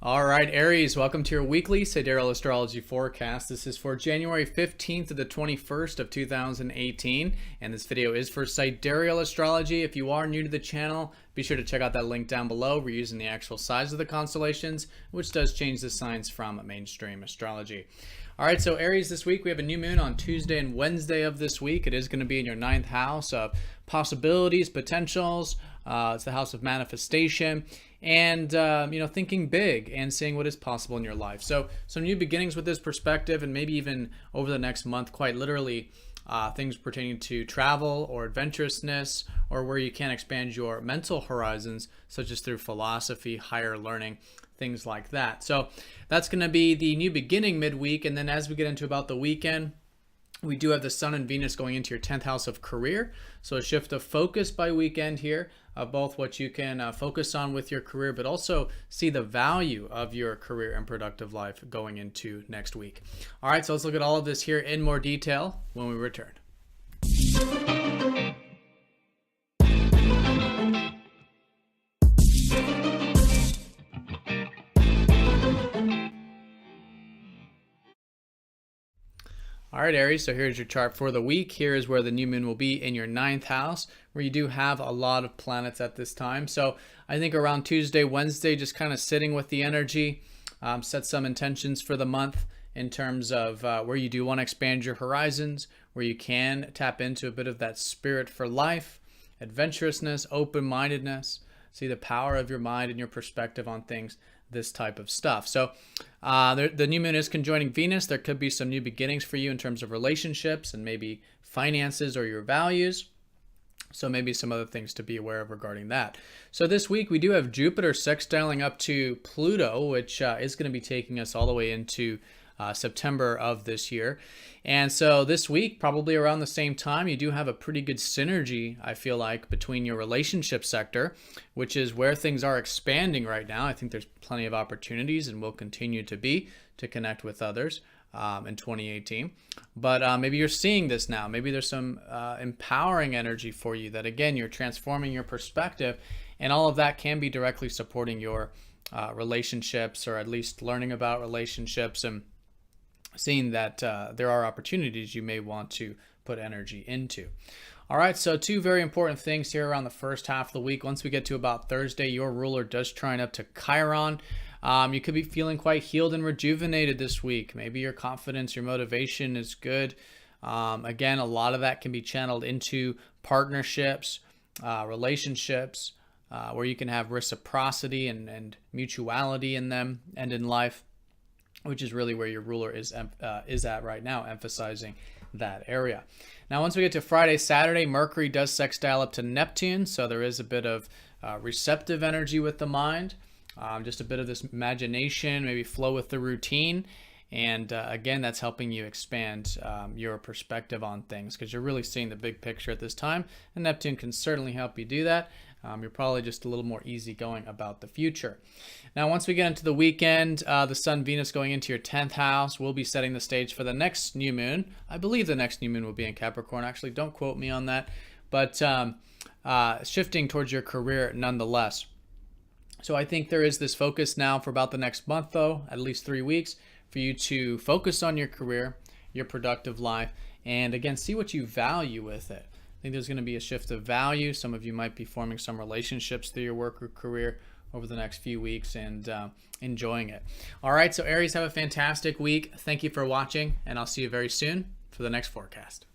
All right, Aries, welcome to your weekly Sidereal Astrology forecast. This is for January 15th to the 21st of 2018, and this video is for Sidereal Astrology. If you are new to the channel, be sure to check out that link down below. We're using the actual size of the constellations, which does change the signs from mainstream astrology. All right, so Aries, this week we have a new moon on Tuesday and Wednesday of this week. It is going to be in your ninth house of possibilities, potentials. It's the house of manifestation and thinking big and seeing what is possible in your life. So some new beginnings with this perspective, and maybe even over the next month, quite literally, things pertaining to travel or adventurousness, or where you can expand your mental horizons, such as through philosophy, higher learning, things like that. So that's going to be the new beginning midweek. And then as we get into about the weekend, we do have the Sun and Venus going into your 10th house of career. So a shift of focus by weekend here of both what you can focus on with your career, but also see the value of your career and productive life going into next week. All right, so let's look at all of this here in more detail when we return. All right, Aries, so here's your chart for the week. Here is where the new moon will be in your ninth house, where you do have a lot of planets at this time. So I think around Tuesday, Wednesday, just kind of sitting with the energy, set some intentions for the month in terms of where you do want to expand your horizons, where you can tap into a bit of that spirit for life, adventurousness, open-mindedness, see the power of your mind and your perspective on things, this type of stuff. So the new moon is conjoining Venus. There could be some new beginnings for you in terms of relationships and maybe finances or your values. So maybe some other things to be aware of regarding that. So this week we do have Jupiter sextiling up to Pluto, which is going to be taking us all the way into September of this year. And so this week, probably around the same time, you do have a pretty good synergy, I feel like, between your relationship sector, which is where things are expanding right now. I think there's plenty of opportunities and will continue to be to connect with others in 2018. But maybe you're seeing this now. Maybe there's some empowering energy for you that, again, you're transforming your perspective, and all of that can be directly supporting your relationships, or at least learning about relationships and seeing that there are opportunities you may want to put energy into. All right, so two very important things here around the first half of the week. Once we get to about Thursday, your ruler does trine up to Chiron. You could be feeling quite healed and rejuvenated this week. Maybe your confidence, your motivation is good. Again, a lot of that can be channeled into partnerships, relationships, where you can have reciprocity and mutuality in them and in life, which is really where your ruler is at right now, emphasizing that area. Now, once we get to Friday, Saturday, Mercury does sextile up to Neptune, so there is a bit of receptive energy with the mind, just a bit of this imagination, maybe flow with the routine. And again, that's helping you expand your perspective on things, because you're really seeing the big picture at this time, and Neptune can certainly help you do that. You're probably just a little more easygoing about the future. Now, once we get into the weekend, the Sun, Venus going into your 10th house will be setting the stage for the next new moon. I believe the next new moon will be in Capricorn. Actually, don't quote me on that. But shifting towards your career nonetheless. So I think there is this focus now for about the next month, though, at least 3 weeks, for you to focus on your career, your productive life, and again, see what you value with it. I think there's going to be a shift of value. Some of you might be forming some relationships through your work or career over the next few weeks and enjoying it. All right, so Aries, have a fantastic week. Thank you for watching, and I'll see you very soon for the next forecast.